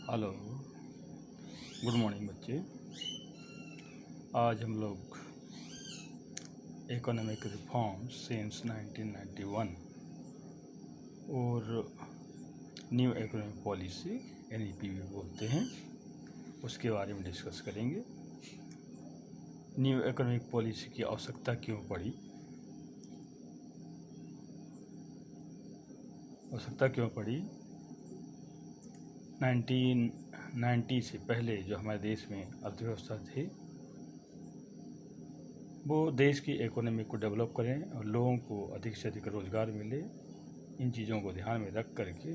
Hello, good morning बच्चे। आज हम लोग इकोनॉमिक रिफॉर्म्स सिंस 1991 और न्यू इकोनॉमिक पॉलिसी NEP भी बोलते हैं, उसके बारे में डिस्कस करेंगे। न्यू इकोनॉमिक पॉलिसी की आवश्यकता क्यों पड़ी? आवश्यकता क्यों पड़ी? 1990 से पहले जो हमारे देश में अर्थव्यवस्था थी, वो देश की इकोनॉमी को डेवलप करें और लोगों को अधिक से अधिक रोज़गार मिले। इन चीज़ों को ध्यान में रख करके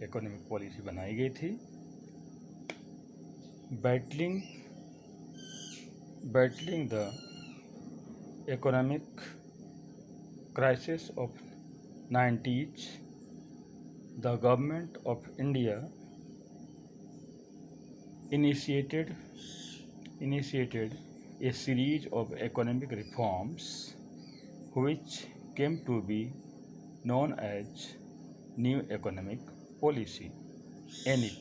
इकोनॉमिक पॉलिसी बनाई गई थी। Battling the economic crisis of 90s, the government of India initiated a series of economic reforms which came to be known as New Economic Policy NEP.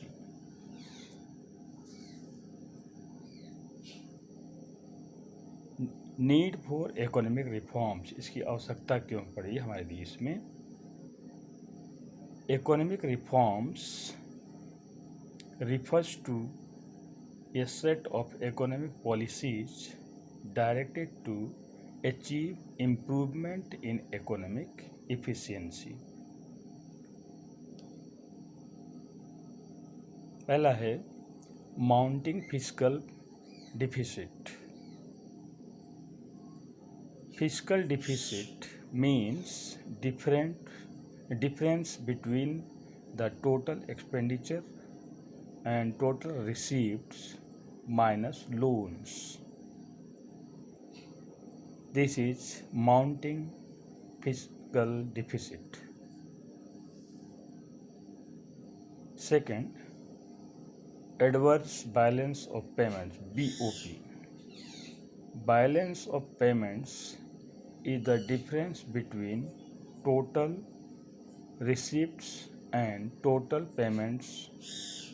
Need for economic reforms, इसकी आवश्यकता क्यों पड़ी हमारे देश में? Economic reforms refers to a set of economic policies directed to achieve improvement in economic efficiency. पहला है mounting fiscal deficit. Fiscal deficit means difference between the total expenditure and total receipts minus loans. This is mounting fiscal deficit. Second, adverse balance of payments, BOP. Balance of payments is the difference between total receipts and total payments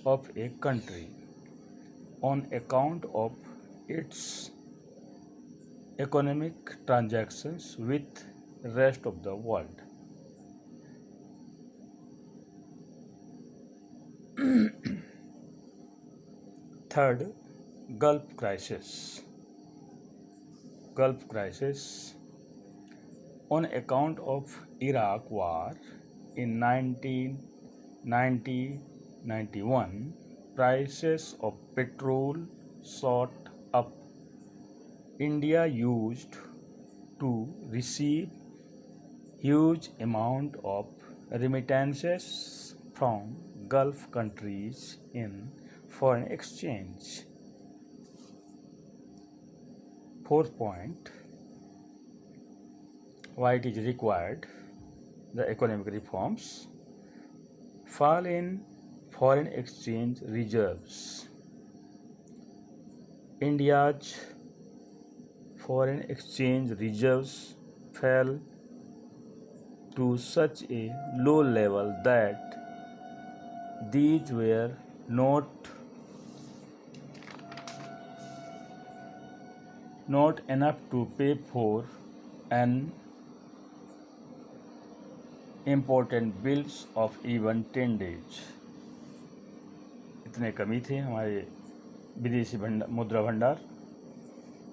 of a country on account of its economic transactions with rest of the world. Third, Gulf Crisis. On account of Iraq War in 1990-91, prices of petrol shot up. India used to receive huge amount of remittances from Gulf countries in foreign exchange. Fourth point, why it is required, the economic reforms. Fall in foreign exchange reserves. India's foreign exchange reserves fell to such a low level that these were not enough to pay for an important bills of even 10 days. इतने कमी थे हमारे विदेशी मुद्रा भंडार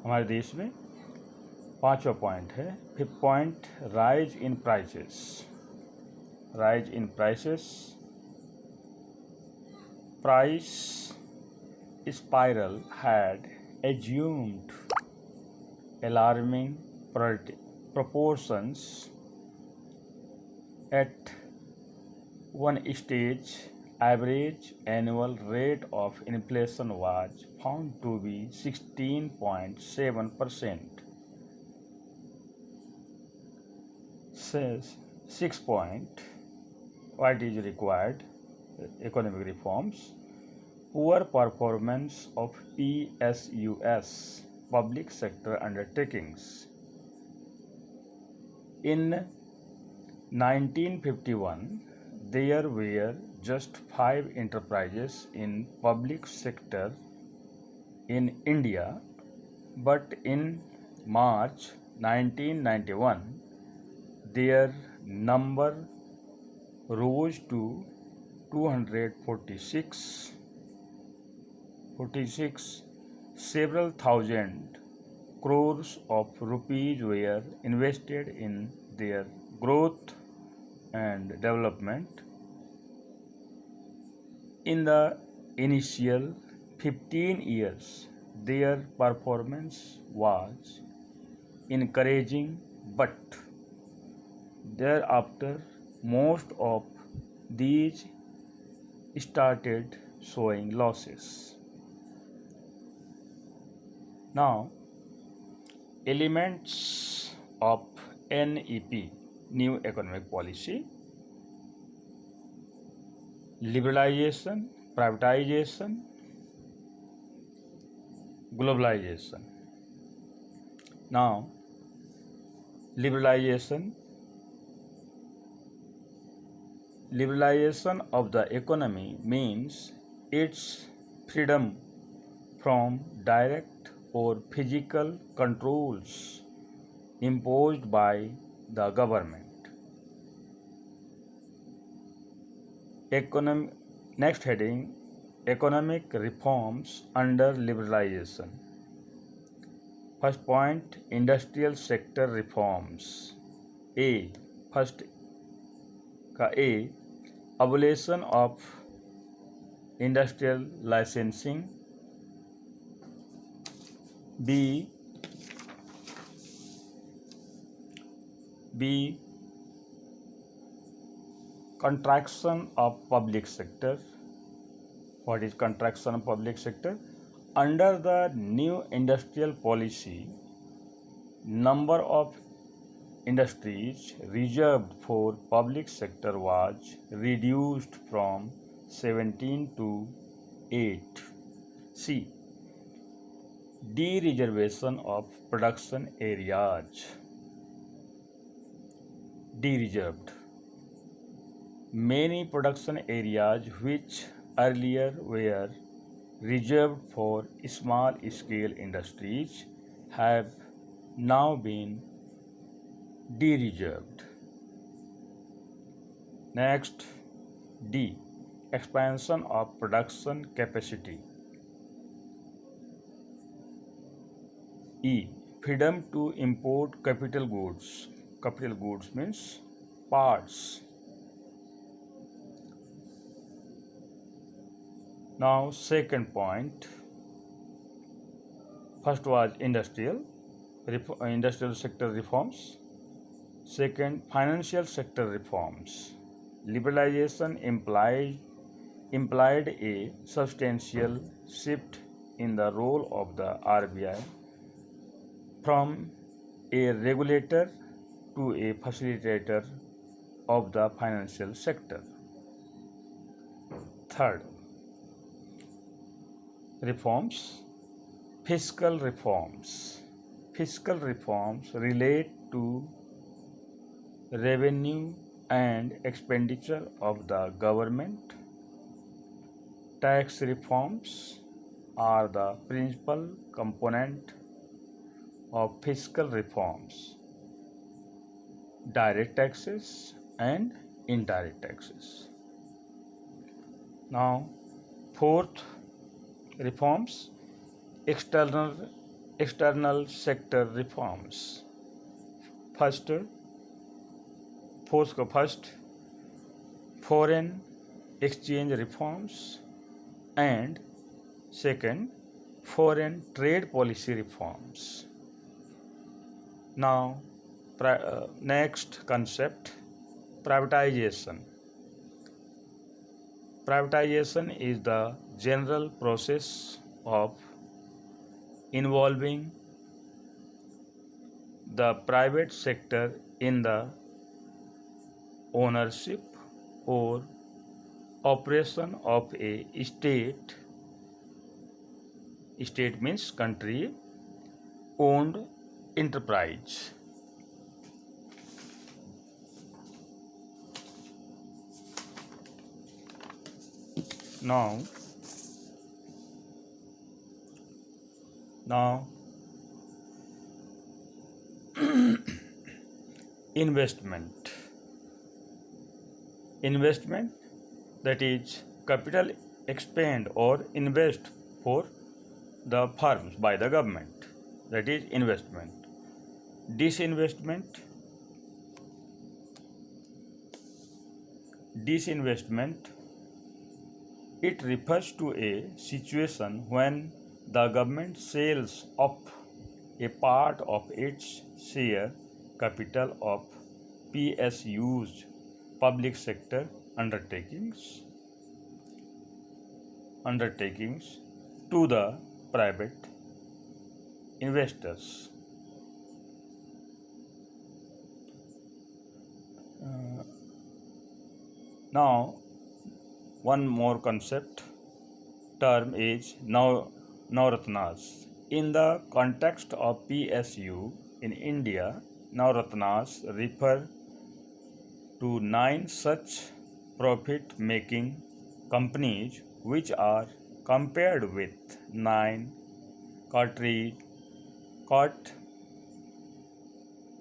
हमारे देश में। पांचवा पॉइंट है, fifth point, rise in prices. Price spiral had assumed alarming proportions. At one stage, average annual rate of inflation was found to be 16.7%. 6 point, what is required? Economic reforms. Poor performance of PSUs, public sector undertakings. In 1951, there were just 5 enterprises in public sector in India, but in March 1991, their number rose to 246. Several thousand crores of rupees were invested in their growth and development. In the initial 15 years, their performance was encouraging, but thereafter, most of these started showing losses. Now, elements of NEP, New Economic Policy: liberalization, privatization, globalization. Now, liberalization of the economy means its freedom from direct or physical controls imposed by the government. Next heading: economic reforms under liberalization. First point: industrial sector reforms. First का A, abolition of industrial licensing. B, contraction of public sector. What is contraction of public sector? Under the new industrial policy, number of industries reserved for public sector was reduced from 17 to 8. C, de-reservation of production areas. De-reserved. Many production areas which earlier were reserved for small-scale industries have now been de-reserved. Next, D, expansion of production capacity. E, freedom to import capital goods. Capital goods means parts. Now, second point. First was industrial sector reforms. Second, financial sector reforms. Liberalization implied a substantial shift in the role of the RBI from a regulator to a facilitator of the financial sector. Third, reforms. Fiscal reforms. Fiscal reforms relate to revenue and expenditure of the government. Tax reforms are the principal component of fiscal reforms: direct taxes and indirect taxes. Now, fourth, reforms. External sector reforms. First, foreign exchange reforms, and second, foreign trade policy reforms. Now, next concept, privatization. Privatization is the general process of involving the private sector in the ownership or operation of a state means country owned enterprise. Now, now investment. Investment, that is capital expend or invest for the firms by the government, that is investment. Disinvestment. Disinvestment, it refers to a situation when the government sells off a part of its share capital of PSUs, public sector undertakings to the private investors. Now, one more concept term is Navratnas. In the context of PSU in India, Navratnas refer to 9 such profit-making companies which are compared with 9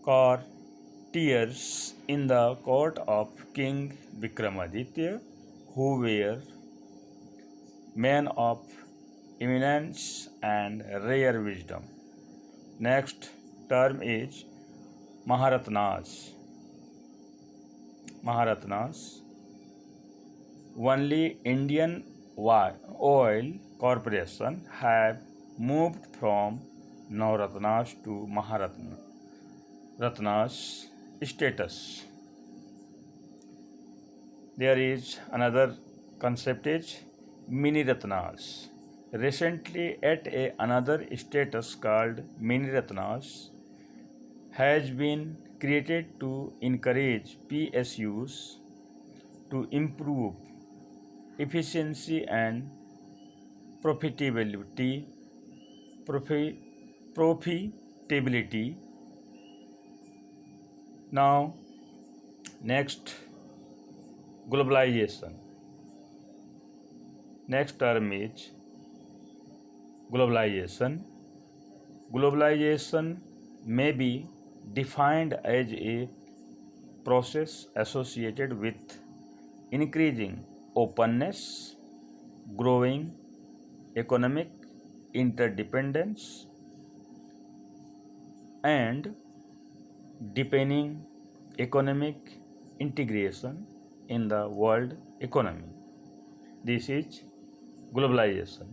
courtiers in the court of King Vikramaditya, who were men of eminence and rare wisdom. Next term is Maharatnas. Maharatnas. Only Indian Oil Corporation have moved from Navratnas to Maharatnas status. There is another concept is Mini Ratnas. Recently, another status called Mini Ratnas has been created to encourage PSUs to improve efficiency and profitability. Profitability. Now, next, globalization. Next term is globalization. Globalization may be defined as a process associated with increasing openness, growing economic interdependence, and deepening economic integration in the world economy. This is globalization.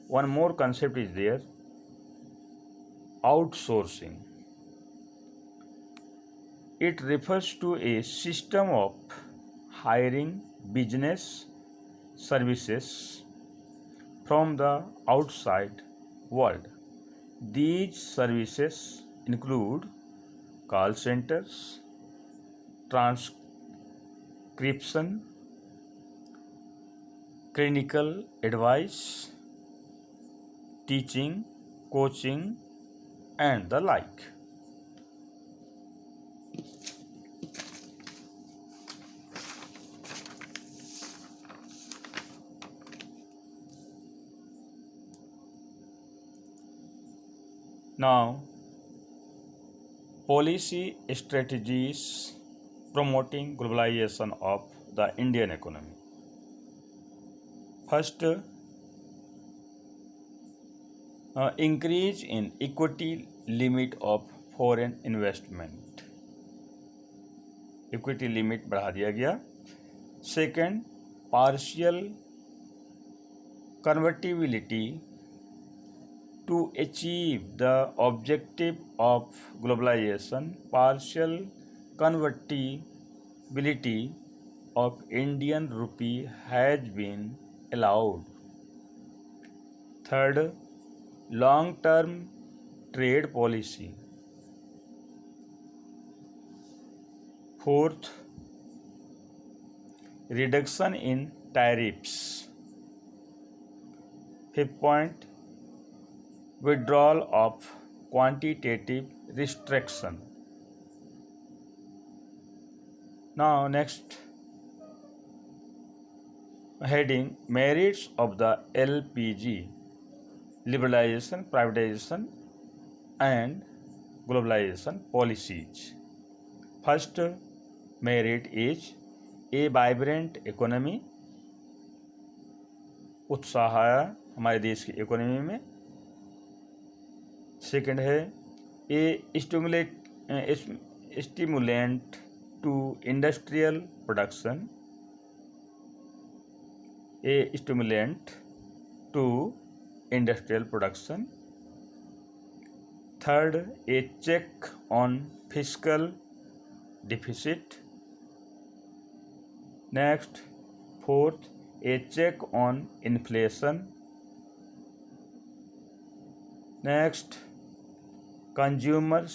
One more concept is there, outsourcing. It refers to a system of hiring business services from the outside world. These services include call centers, transcription, clinical advice, teaching, coaching, and the like. Now, policy strategies promoting globalization of the Indian economy. First, increase in equity limit of foreign investment. Equity limit बढ़ा दिया गया. Second, partial convertibility to achieve the objective of globalization. Partial convertibility of Indian rupee has been allowed. Third, long-term trade policy. Fourth, reduction in tariffs. Fifth point, withdrawal of quantitative restriction. Now next, heading merits of the LPG liberalization, privatization and globalization policies. First merit is a vibrant economy, उत्साह आया हमारे देश की economy में। Second है a stimulant to industrial production, a stimulant to industrial production. Third a check on fiscal deficit. Next fourth a check on inflation. Next consumers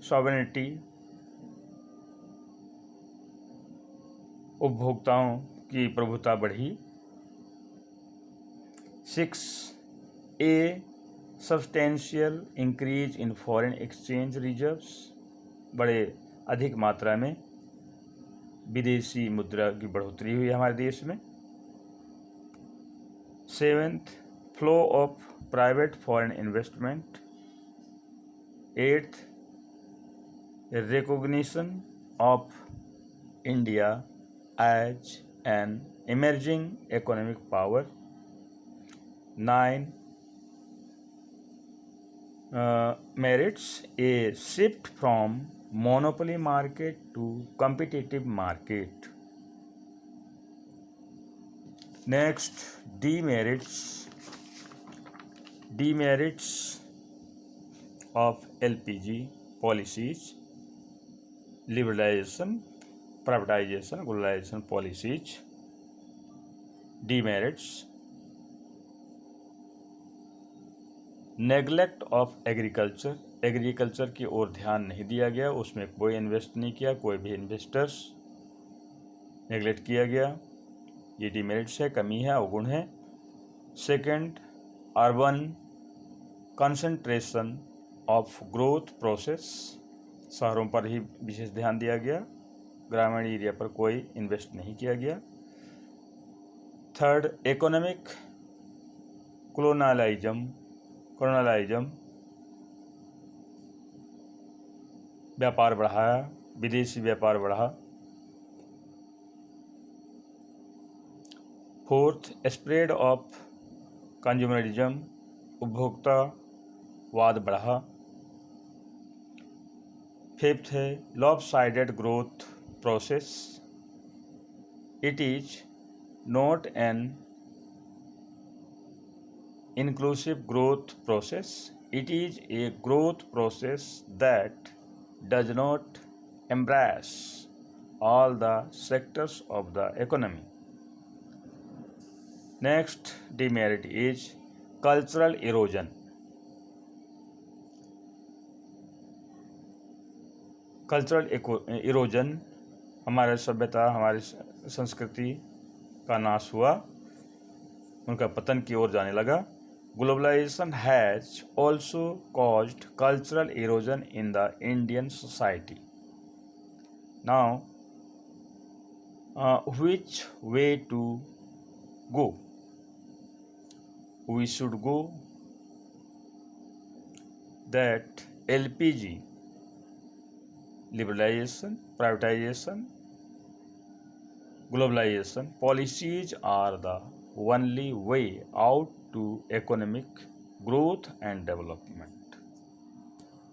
sovereignty, उपभोक्ताओं की प्रभुता बढ़ी। 6 a substantial increase in foreign exchange reserves, बड़े अधिक मात्रा में विदेशी मुद्रा की बढ़ोतरी हुई हमारे देश में। 7th flow of private foreign investment. 8th recognition of India as an emerging economic power. 9 merits a shift from monopoly market to competitive market. Next, demerits of LPG policies, liberalization, privatization, globalization policies. Demerits: neglect of agriculture, agriculture की ओर ध्यान नहीं दिया गया, उसमें कोई invest नहीं किया, कोई भी इन्वेस्टर्स नेगलेक्ट किया गया, ये डिमेरिट्स है, कमी है, अवगुण है। Second urban concentration of growth process, शहरों पर ही विशेष ध्यान दिया गया, ग्रामीण एरिया पर कोई इन्वेस्ट नहीं किया गया। थर्ड इकोनॉमिक कोलोनलाइज्म, व्यापार बढ़ाया, विदेशी व्यापार बढ़ा। फोर्थ स्प्रेड ऑफ कंज्यूमरिज्म, उपभोक्तावाद बढ़ा। फिफ्थ है lopsided growth process, it is not an inclusive growth process, it is a growth process that does not embrace all the sectors of the economy. Next demerit is cultural erosion. Cultural erosion, हमारे सभ्यता, हमारी संस्कृति का नाश हुआ, उनका पतन की ओर जाने लगा। Globalization has also caused cultural erosion in the Indian society. Now, which way to go? We should go that LPG liberalization, privatization, globalization policies are the only way out to economic growth and development.